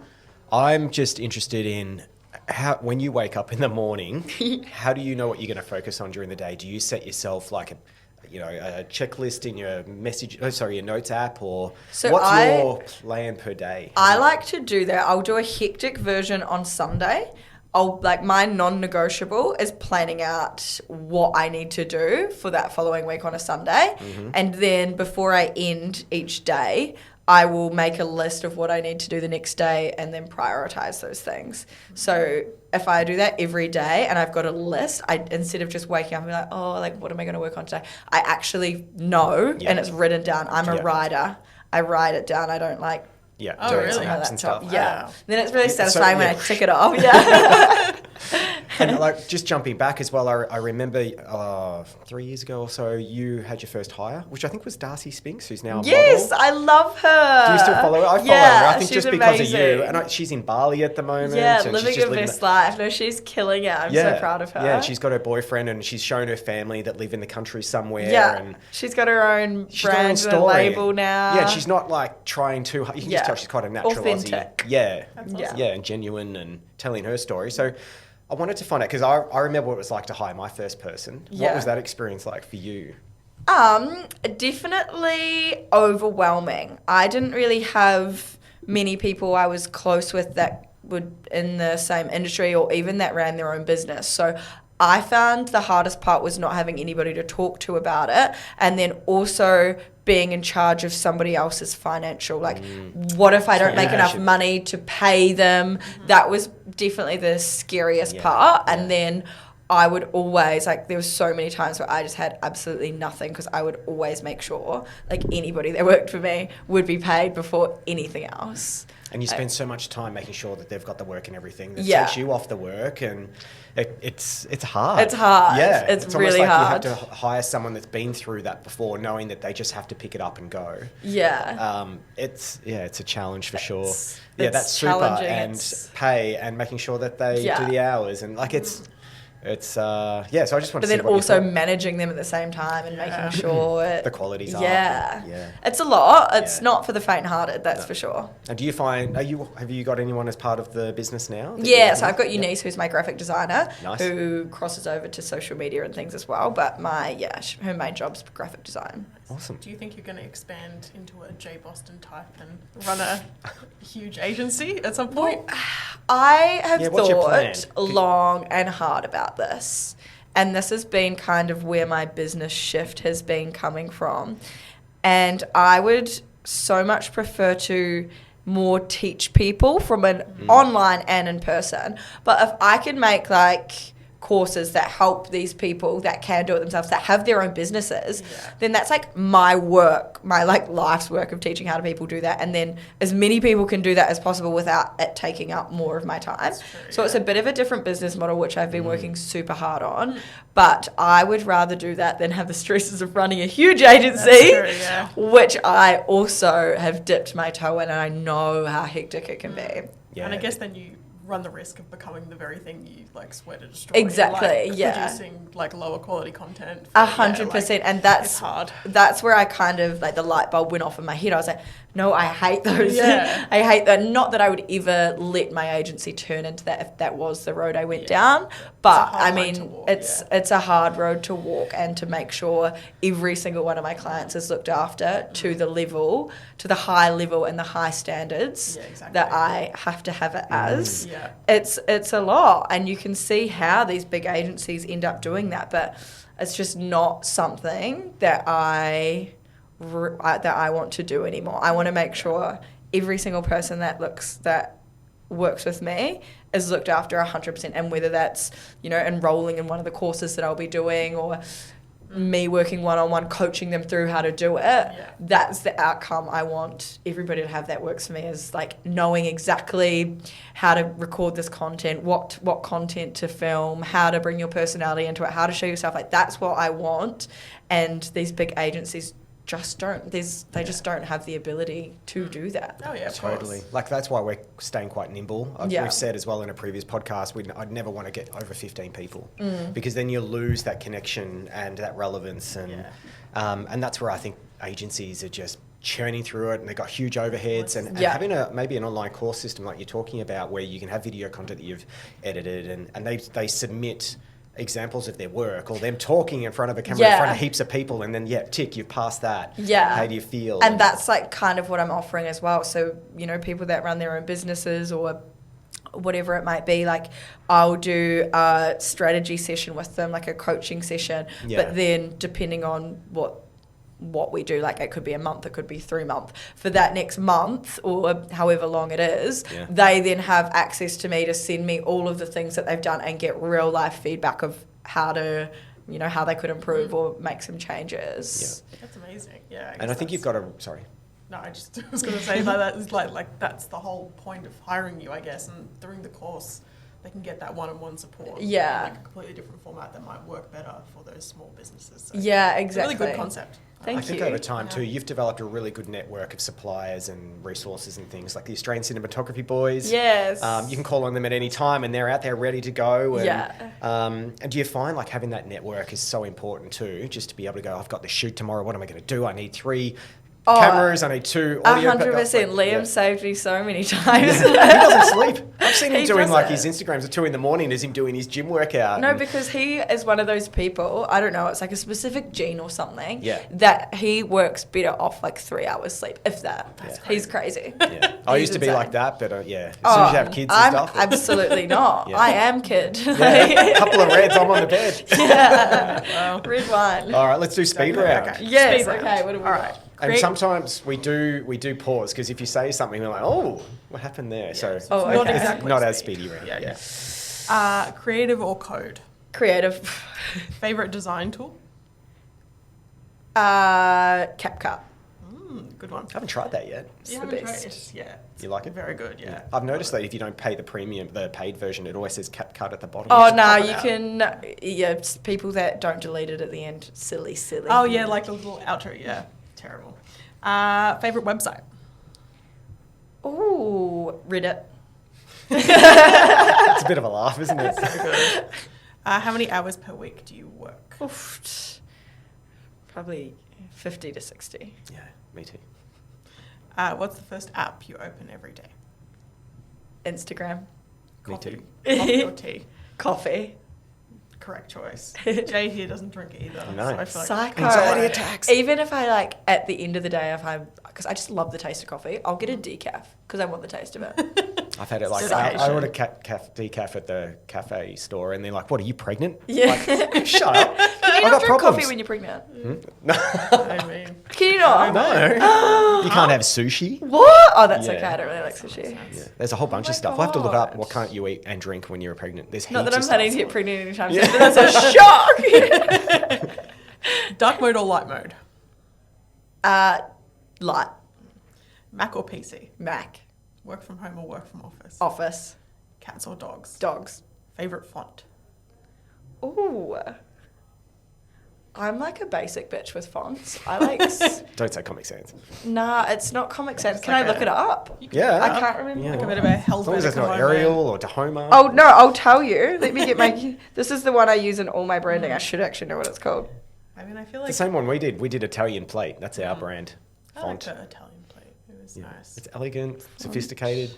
I'm just interested in how, when you wake up in the morning, how do you know what you're going to focus on during the day? Do you set yourself like a checklist in your your notes app, or what's your plan per day? I like to do that. I'll do a hectic version on Sunday. My non-negotiable is planning out what I need to do for that following week on a Sunday. Mm-hmm. And then before I end each day, I will make a list of what I need to do the next day and then prioritize those things. So if I do that every day and I've got a list, instead of just waking up and be like, what am I going to work on today? I actually know and it's written down. I'm a writer. I write it down. I don't doing some apps and stuff. Yeah. Wow. Then it's really satisfying when I tick it off. Yeah. And like just jumping back as well, I remember 3 years ago or so, you had your first hire, which I think was Darcy Spinks, who's now a Yes, model. I love her. Do you still follow her? I follow her. I think she's just because of you. amazing. And she's in Bali at the moment. Yeah, and living she's just her living best life. No, she's killing it. I'm so proud of her. Yeah, she's got her boyfriend and she's shown her family that live in the country somewhere. Yeah, and she's got her own she's got her own brand and story. label now. Yeah, and she's not like trying too hard. You can just tell she's quite a natural Authentic. Aussie. Yeah, awesome. yeah, and genuine and telling her story. So I wanted to find out, because I remember what it was like to hire my first person. Yeah. What was that experience like for you? Definitely overwhelming. I didn't really have many people I was close with that would in the same industry or even that ran their own business. So I found the hardest part was not having anybody to talk to about it, and then also being in charge of somebody else's financial, like what if I don't make enough money to pay them? That was definitely the scariest part. And then I would always, like, there was so many times where I just had absolutely nothing, because I would always make sure, like, anybody that worked for me would be paid before anything else. And you spend so much time making sure that they've got the work and everything that takes you off the work, and it's hard. It's hard. Yeah, it's almost really like hard. you have to hire someone that's been through that before, knowing that they just have to pick it up and go. Yeah. It's a challenge for sure. It's That's super, challenging. and pay and making sure that they do the hours, and like it's so I just want to but see then what also you thought. managing them at the same time and making sure The quality's up. Yeah. It's a lot. It's Yeah. not for the faint-hearted, that's for sure. And do you find, have you got anyone as part of the business now? Yeah, so I've got Eunice, who's my graphic designer, Nice. who crosses over to social media and things as well. But her main job's graphic design. Awesome. Do you think you're going to expand into a J Boston type and run a huge agency at some point? I have what's your plan? thought long and hard about this. And this has been kind of where my business shift has been coming from. And I would so much prefer to more teach people from an online and in person. But if I could make like courses that help these people that can do it themselves, that have their own businesses, then that's like my work, my like life's work of teaching how to people do that. And then as many people can do that as possible without it taking up more of my time. So it's a bit of a different business model, which I've been working super hard on. But I would rather do that than have the stresses of running a huge agency, which I also have dipped my toe in, and I know how hectic it can be. Yeah. And I guess then you run the risk of becoming the very thing you like swear to destroy. Exactly, like, producing like lower quality content. 100%, and it's hard. That's where I kind of like the light bulb went off in my head. I was like, no, I hate those. I hate that. Not that I would ever let my agency turn into that if that was the road I went down. But I mean, it's a hard road to walk, and to make sure every single one of my clients is looked after to the level, to the high level and the high standards that I have to have it as. It's a lot, and you can see how these big agencies end up doing that, but it's just not something that I want to do anymore. I want to make sure every single person that works with me is looked after 100%, and whether that's, enrolling in one of the courses that I'll be doing, or me working one-on-one coaching them through how to do it, that's the outcome I want everybody to have that works for me, is like knowing exactly how to record this content, what content to film, how to bring your personality into it, how to show yourself. Like, that's what I want. And these big agencies just don't. They just don't have the ability to do that. Oh yeah, totally. Like, that's why we're staying quite nimble. Yeah. We've said as well in a previous podcast, I'd never want to get over 15 people, because then you lose that connection and that relevance, and that's where I think agencies are just churning through it, and they've got huge overheads, and having maybe an online course system like you're talking about, where you can have video content that you've edited, and they submit examples of their work, or them talking in front of a camera in front of heaps of people, and then tick, you've passed that. How do you feel? And that's like kind of what I'm offering as well. So, people that run their own businesses or whatever it might be, like, I'll do a strategy session with them, like a coaching session, but then depending on what we do, like, it could be a month, it could be 3 months. For that next month, or however long it is, they then have access to me to send me all of the things that they've done and get real life feedback of how to, how they could improve or make some changes. That's amazing. And I think you've got sorry. No, I was going to say that is like that's the whole point of hiring you, I guess. And during the course, they can get that one-on-one support. Yeah. In like a completely different format that might work better for those small businesses. So Yeah, it's a exactly. really good concept. Thank I think you. over time too, you've developed a really good network of suppliers and resources and things like the Australian Cinematography Boys. Yes. You can call on them at any time, and they're out there ready to go. And, Yeah. And do you find like having that network is so important too, just to be able to go, I've got the shoot tomorrow. What am I going to do? I need 3 cameras. I need 2 audio. 100%. Liam Yeah. saved me so many times. He doesn't sleep. I've seen him He doing like his doesn't. Instagrams at 2 a.m. as him doing his gym workout. No, and- because he is one of those people, I don't know, it's like a specific gene or something, Yeah. that he works better off like 3 hours sleep, if that. He's crazy. Yeah. I He's used to be insane. like that, but yeah, as soon as you have kids and I'm stuff. absolutely not. Yeah. I am kid. Yeah, a couple of reds, I'm on the bed. Red wine. All right, let's do speed round. Okay. Yes, Speed round. okay, what do we All got? right. And Create- sometimes we do pause because if you say something, we're like, oh, what happened there? So Oh, not okay. exactly not as speed. speedy round. Yeah. Creative or code? Creative. Favorite design tool? CapCut. Good one. I haven't tried that yet. the haven't tried best. it. Yeah. It's You like it? Very good, yeah. I've noticed that if you don't pay the premium, the paid version, it always says CapCut at the bottom. Oh, should no, pop it you out. can, it's people that don't delete it at the end. Silly. Oh, yeah, like the little outro. Yeah. Terrible. Favorite website? Ooh, Reddit. It's a bit of a laugh, isn't it? How many hours per week do you work? Oof. Probably 50 to 60. Yeah, me too. What's the first app you open every day? Instagram. Me Coffee. too. Coffee or tea? Coffee. Correct choice. Jay here doesn't drink either. No. So I feel like Psycho. Anxiety attacks. Even if I like at the end of the day, because I just love the taste of coffee, I'll get a decaf because I want the taste of it. I've had it like, Dedication. I ordered decaf at the cafe store and they're like, what, are you pregnant? Yeah. Like, shut up. Can you I not got drink problems. coffee when you're pregnant? I mean, Can you not? No. You can't have sushi. What? Oh, that's Yeah. okay. I don't really like sushi. Yeah. There's a whole bunch my of stuff. We'll have to look up God. what can't you eat and drink when you're pregnant. There's Not that heaps I'm of planning to stuff. get pregnant anytime soon, but that's a shock. dark mode or light mode? Light. Mac or PC? Mac. Work from home or work from office? Office. Cats or dogs? Dogs. Favorite font? Ooh. I'm like a basic bitch with fonts. I like. Don't say Comic Sans. Nah, it's not Comic Sans. Can like I look a- it up? Yeah. I can't remember. Yeah. Like a bit of a As long as Helvetica it's not moment. Arial or Dahoma. Oh no, I'll tell you. Let me get my. This is the one I use in all my branding. I should actually know what it's called. I mean, I feel The like same one we did. We did Italian plate. That's our brand. I like Font. the Italian plate. It was nice. It's elegant, sophisticated.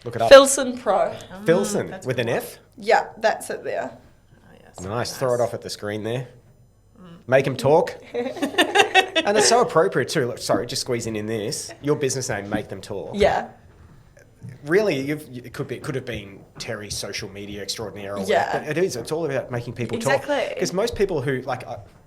Look it up. Filson Pro. Filson that's a with good an one. F. Yeah, that's it there. Oh, yes, Nice. very Throw it off at the screen there. Make them talk. And it's so appropriate too. Look, sorry, just squeezing in this. Your business name, Make Them Talk. Yeah. Really, it could have been Teri, social media extraordinaire. Or Yeah. whatever, but it is. It's all about making people Exactly. talk. Because most people who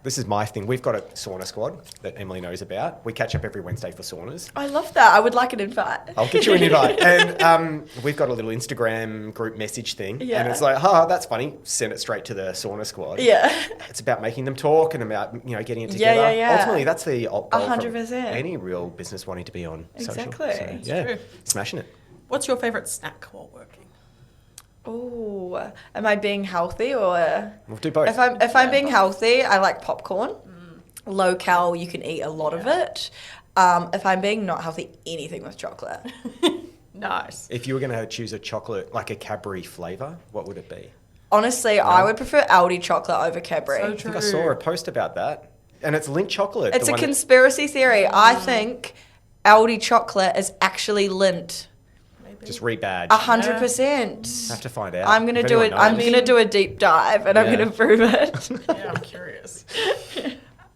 this is my thing. We've got a sauna squad that Emily knows about. We catch up every Wednesday for saunas. I love that. I would like an invite. I'll get you an invite. And we've got a little Instagram group message thing. Yeah. And it's like, that's funny. Send it straight to the sauna squad. Yeah. It's about making them talk and about, getting it Yeah, together. yeah. Ultimately, that's the goal from 100%. any real business wanting to be on social. Exactly. So, yeah, true. smashing it. What's your favorite snack while working? Oh, am I being healthy or? We'll do both. If I'm being healthy, I like popcorn. Low cal, you can eat a lot of it. If I'm being not healthy, anything with chocolate. Nice. If you were going to choose a chocolate, like a Cadbury flavour, what would it be? Honestly, I would prefer Aldi chocolate over Cadbury. So I think I saw a post about that. And it's Lindt chocolate. It's the a one- conspiracy theory. I think Aldi chocolate is actually Lindt. Just rebadge. 100%. Have to find out. I'm gonna If do anyone it. I'm knows. gonna do a deep dive, and I'm Yeah. gonna prove it. Yeah, I'm curious.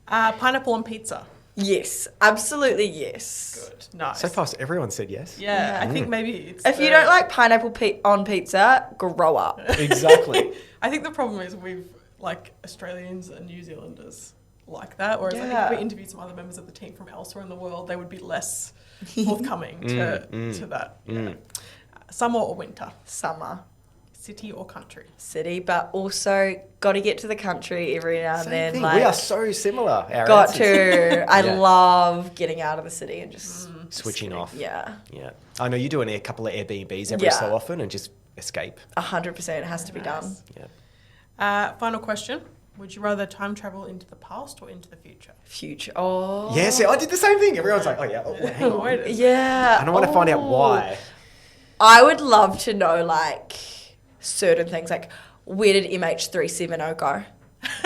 Pineapple on pizza. Yes, absolutely yes. Good. Nice. So far, everyone said yes. Yeah, I think maybe it's. If you don't like pineapple on pizza, grow up. Exactly. I think the problem is like Australians and New Zealanders like that, whereas I think Yeah. if we interviewed some other members of the team from elsewhere in the world, they would be less forthcoming to that. Yeah. Summer or winter? Summer, City or country? city, but also got to get to the country every now and Same then. thing. Like, We are so similar. Our got answers. to. I Yeah. love getting out of the city and just Switching off. yeah. Yeah. I know you do a couple of Airbnbs every Yeah. so often and just escape. 100% it has to be done. Yeah. Final question. Would you rather time travel into the past or into the future? Future. Oh. Yeah, see, I did the same thing. Everyone's like, oh, yeah, oh, hang on. Wait a Yeah. And I want to find out Oh. why. I would love to know, like, certain things, like, where did MH370 go?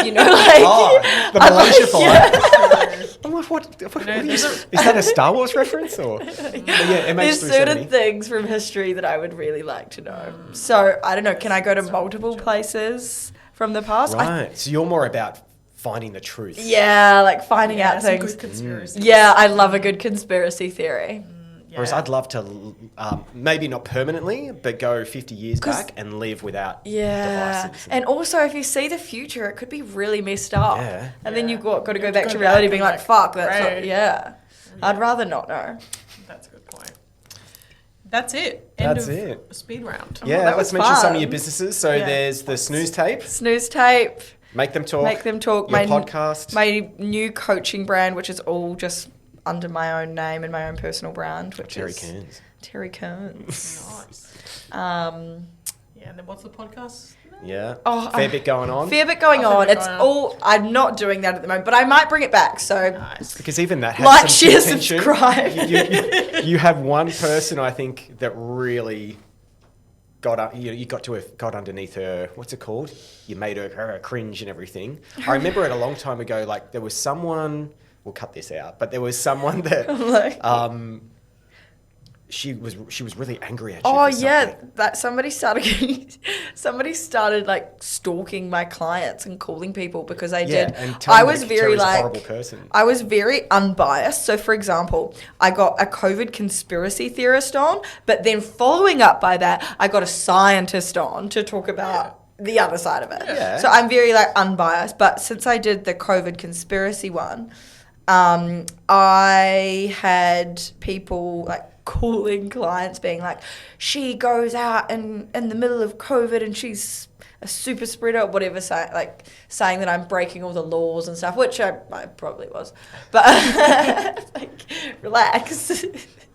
You know, like... Oh, the I'm Malaysia like, flight. I'm like, what know, is that a Star Wars reference? Or? But yeah, There's certain MH370. things from history that I would really like to know. So, I don't know, can I go to multiple places from the past? Right, so you're more about finding the truth. Yeah, like finding out some things. good conspiracy. Yeah, I love a good conspiracy theory. Whereas I'd love to, maybe not permanently, but go 50 years back and live without devices. And also, if you see the future, it could be really messed up. Yeah. And then you've got to go back go to back reality and being like, like, fuck, that's not, right. yeah. I'd rather not know. That's a good point. That's it. That's End of it. Speed round. Yeah, that let's was mention some of fun. your businesses. So there's the Snooze Tape, Snooze Tape, Make Them Talk. Make Them Talk. Your podcast. My new coaching brand, which is all just under my own name and my own personal brand, which Teri is Kearns. Teri Kearns. Nice. Yeah, and then what's the podcast? Yeah. Oh, Fair bit going on. Fair bit going Fair on. bit It's going on. all. I'm not doing that at the moment, but I might bring it back. So Nice. Because even that has Like, some share, contention. subscribe. You have one person, I think, that really got up. You got to have got underneath her. What's it called? You made her cringe and everything. I remember it a long time ago. Like there was someone. We'll cut this out, but there was someone that. She was really angry at you. Oh for yeah, something. that somebody started like stalking my clients and calling people because I Yeah, did. and tell I them was that very Teri's a like horrible person. I was very unbiased. So for example, I got a COVID conspiracy theorist on, but then following up by that, I got a scientist on to talk about the other side of it. Yeah. So I'm very like unbiased. But since I did the COVID conspiracy one, I had people like calling clients being like, she goes out in the middle of COVID and she's a super spreader or whatever, saying that I'm breaking all the laws and stuff, which I probably was. But like, relax.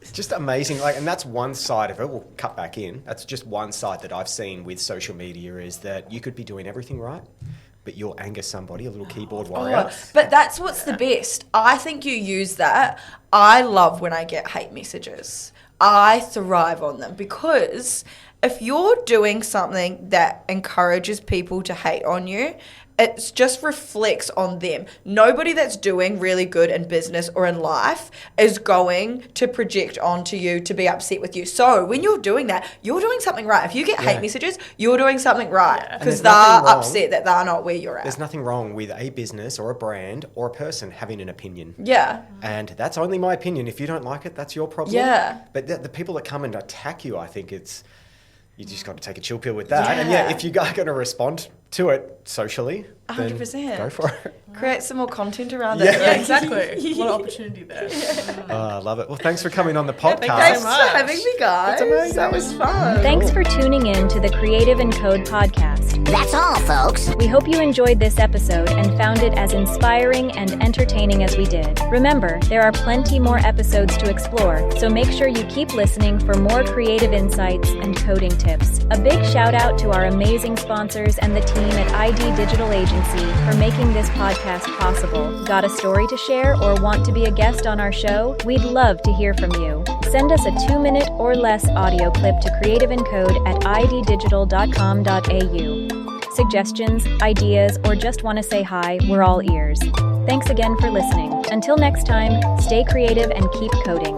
It's just amazing. Like, and that's one side of it. We'll cut back in. That's just one side that I've seen with social media is that you could be doing everything right, but you'll anger somebody, a little keyboard warrior. But that's what's the best. I think you use that. I love when I get hate messages. I thrive on them because if you're doing something that encourages people to hate on you, it just reflects on them. Nobody that's doing really good in business or in life is going to project onto you to be upset with you. So when you're doing that, you're doing something right. If you get hate messages, you're doing something right because there's they're nothing wrong. upset that they're not where you're at. There's nothing wrong with a business or a brand or a person having an opinion. Yeah. And that's only my opinion. If you don't like it, that's your problem. Yeah. But the people that come and attack you, I think you just got to take a chill pill with that. And yeah, if you are going to respond to it socially, then 100%. go for it. Create some more content around Yeah. it. Yeah, exactly. What an opportunity there. I love it. Well, thanks for coming on the podcast. Thanks so for much. having me, guys. That's amazing. That was fun. Thanks for tuning in to the Creative and Code podcast. That's all, folks. We hope you enjoyed this episode and found it as inspiring and entertaining as we did. Remember, there are plenty more episodes to explore, so make sure you keep listening for more creative insights and coding tips. A big shout out to our amazing sponsors and the team at ID Digital Agency for making this podcast possible. Got a story to share or want to be a guest on our show? We'd love to hear from you. Send us a 2-minute or less audio clip to creativeandcode@iddigital.com.au. Suggestions, ideas, or just want to say hi, we're all ears. Thanks again for listening. Until next time, stay creative and keep coding.